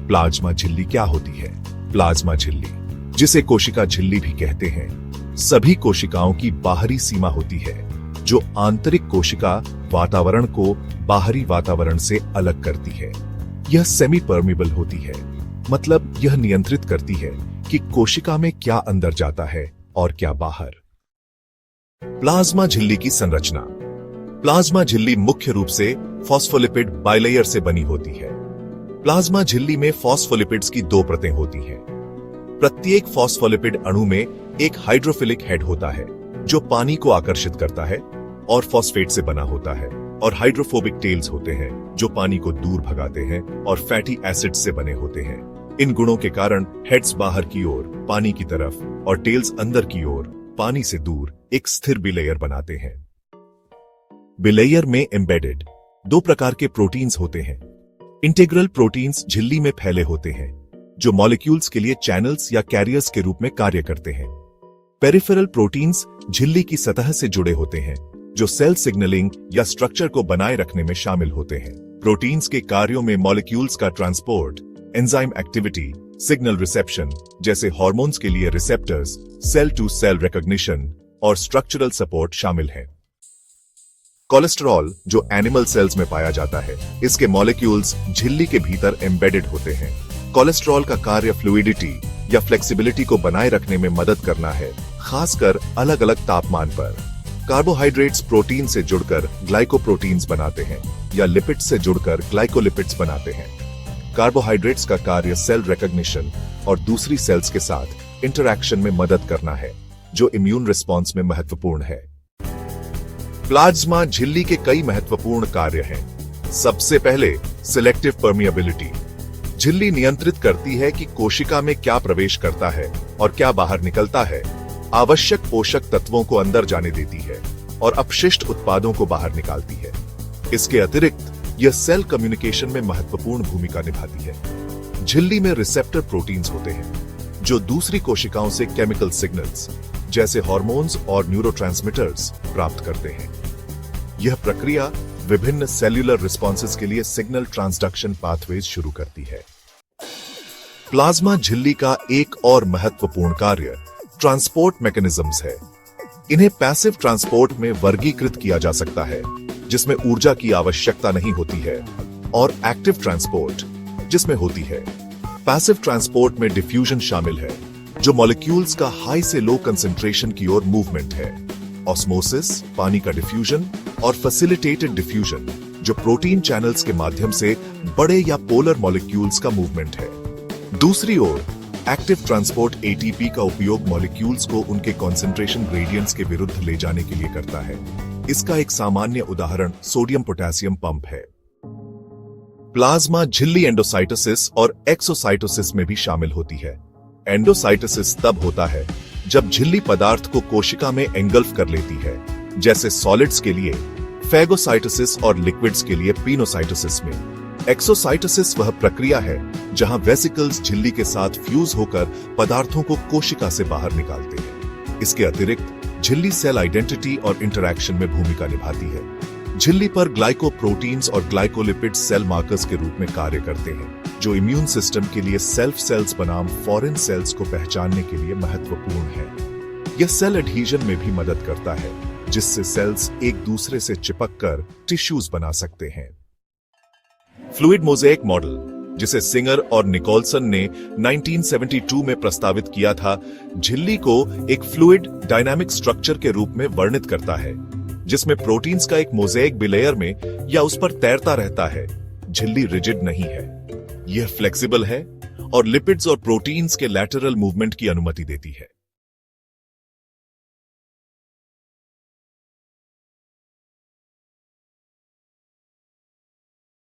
Plasma झिल्ली क्या होती है? प्लाज्मा झिल्ली, जिसे कोशिका झिल्ली भी कहते हैं, सभी कोशिकाओं की बाहरी सीमा होती है जो आंतरिक कोशिका वातावरण को बाहरी वातावरण से अलग करती है। यह सेमी परमिबल होती है, मतलब यह नियंत्रित करती है कि कोशिका में क्या अंदर जाता है और क्या बाहर। प्लाज्मा झिल्ली की संरचना। प्लाज्मा झिल्ली मुख्य रूप से फॉस्फोलिपिड बाइलेयर से बनी होती है। प्लाज्मा झिल्ली में फॉस्फोलिपिड्स की दो परतें होती हैं। प्रत्येक फॉस्फोलिपिड अणु में एक हाइड्रोफिलिक हेड होता है जो पानी को आकर्षित करता है और फॉस्फेट से बना होता है, और हाइड्रोफोबिक टेल्स होते हैं जो पानी को दूर भगाते हैं और फैटी एसिड्स से बने होते हैं। इन गुणों के कारण हेड्स बाहर की ओर पानी की तरफ और टेल्स अंदर की ओर पानी से दूर एक स्थिर बिलेयर बनाते हैं। बिलेयर में एम्बेडेड दो प्रकार के प्रोटीन्स होते हैं। इंटीग्रल प्रोटीन्स झिल्ली में फैले होते हैं जो मॉलिक्यूल्स के लिए चैनल्स या कैरियर्स के रूप में कार्य करते हैं। पेरिफेरल प्रोटीन्स झिल्ली की सतह से जुड़े होते हैं जो सेल सिग्नलिंग या स्ट्रक्चर को बनाए रखने में शामिल होते हैं। प्रोटीन्स के कार्यों में मॉलिक्यूल्स का transport, enzyme activity, signal reception जैसे हार्मोन्स के लिए receptors, cell to cell recognition और स्ट्रक्चरल सपोर्ट शामिल है। कोलेस्ट्रॉल, जो एनिमल सेल्स में पाया जाता है, इसके मॉलिक्यूल्स झिल्ली के भीतर एम्बेडेड होते हैं। कोलेस्ट्रॉल का कार्य फ्लूइडिटी या फ्लेक्सिबिलिटी को बनाए रखने में मदद करना है, खासकर अलग अलग तापमान पर। कार्बोहाइड्रेट्स प्रोटीन से जुड़कर ग्लाइकोप्रोटीन्स बनाते हैं या लिपिड्स से जुड़कर ग्लाइकोलिपिड्स बनाते हैं। कार्बोहाइड्रेट्स का कार्य सेल रिकॉग्निशन और दूसरी सेल्स के साथ इंटरैक्शन में मदद करना है, जो इम्यून रिस्पॉन्स में महत्वपूर्ण है। प्लाज्मा झिल्ली के कई महत्वपूर्ण कार्य हैं। सबसे पहले सिलेक्टिव परमिएबिलिटी। झिल्ली नियंत्रित करती है कि कोशिका में क्या प्रवेश करता है और क्या बाहर निकलता है, आवश्यक पोषक तत्वों को अंदर जाने देती है और अपशिष्ट उत्पादों को बाहर निकालती है। इसके अतिरिक्त यह सेल कम्युनिकेशन में महत्वपूर्ण भूमिका निभाती है। झिल्ली में रिसेप्टर प्रोटीन्स होते हैं जो दूसरी कोशिकाओं से केमिकल सिग्नल्स जैसे हार्मोन्स और न्यूरोट्रांसमीटर्स प्राप्त करते हैं। यह प्रक्रिया विभिन्न सेल्यूलर रिस्पॉन्सेस के लिए सिग्नल ट्रांसडक्शन पाथवेज शुरू करती है। प्लाज्मा झिल्ली का एक और महत्वपूर्ण कार्य ट्रांसपोर्ट मैकेनिज्म्स है। इन्हें पैसिव ट्रांसपोर्ट में वर्गीकृत किया जा सकता है, जिसमें ऊर्जा की आवश्यकता नहीं होती है, और एक्टिव ट्रांसपोर्ट, जिसमें होती है। पैसिव ट्रांसपोर्ट में डिफ्यूजन शामिल है, जो मॉलिक्यूल्स का हाई से लो कंसंट्रेशन की ओर मूवमेंट है। ऑस्मोसिस, पानी का डिफ्यूजन, और फैसिलिटेटेड डिफ्यूजन, जो प्रोटीन चैनल्स के माध्यम से बड़े या पोलर मॉलिक्यूल्स का मूवमेंट है। दूसरी ओर एक्टिव ट्रांसपोर्ट एटीपी का उपयोग मॉलिक्यूल्स को उनके कंसंट्रेशन ग्रेडियंट्स के विरुद्ध ले जाने के लिए करता है। इसका एक सामान्य उदाहरण सोडियम पोटेशियम पंप है। प्लाज्मा झिल्ली एंडोसाइटोसिस और एक्सोसाइटोसिस में भी शामिल होती है। एंडोसाइटोसिस तब होता है जब झिल्ली पदार्थ को कोशिका में एंगल्फ कर लेती है, जैसे सॉलिड्स के लिए फैगोसाइटोसिस और लिक्विड्स के लिए पिनोसाइटोसिस में। एक्सोसाइटोसिस वह प्रक्रिया है जहां वेसिकल्स झिल्ली के साथ फ्यूज होकर पदार्थों को कोशिका से बाहर निकालते हैं। इसके अतिरिक्त झिल्ली सेल आइडेंटिटी और इंटरैक्शन में भूमिका निभाती है। झिल्ली पर ग्लाइकोप्रोटीन्स और ग्लाइकोलिपिड्स सेल मार्कर्स के रूप में कार्य करते हैं, जो इम्यून सिस्टम के लिए सेल्फ सेल्स बनाम फॉरेन सेल्स को पहचानने के लिए महत्वपूर्ण है। यह सेल एडहीजन में भी मदद करता है, जिससे सेल्स एक दूसरे से चिपककर टिश्यूज बना सकते हैं। फ्लूइड मोज़ेक मॉडल, जिसे सिंगर और निकोलसन ने 1972 में प्रस्तावित किया था, झिल्ली को एक फ्लूइड डायनामिक स्ट्रक्चर के रूप में वर्णित करता है, जिसमें प्रोटीन्स का एक मोज़ेक बिलेयर में या उस पर तैरता रहता है। झिल्ली रिजिड नहीं है, यह फ्लेक्सिबल है और लिपिड्स और प्रोटीन्स के लैटरल मूवमेंट की अनुमति देती है।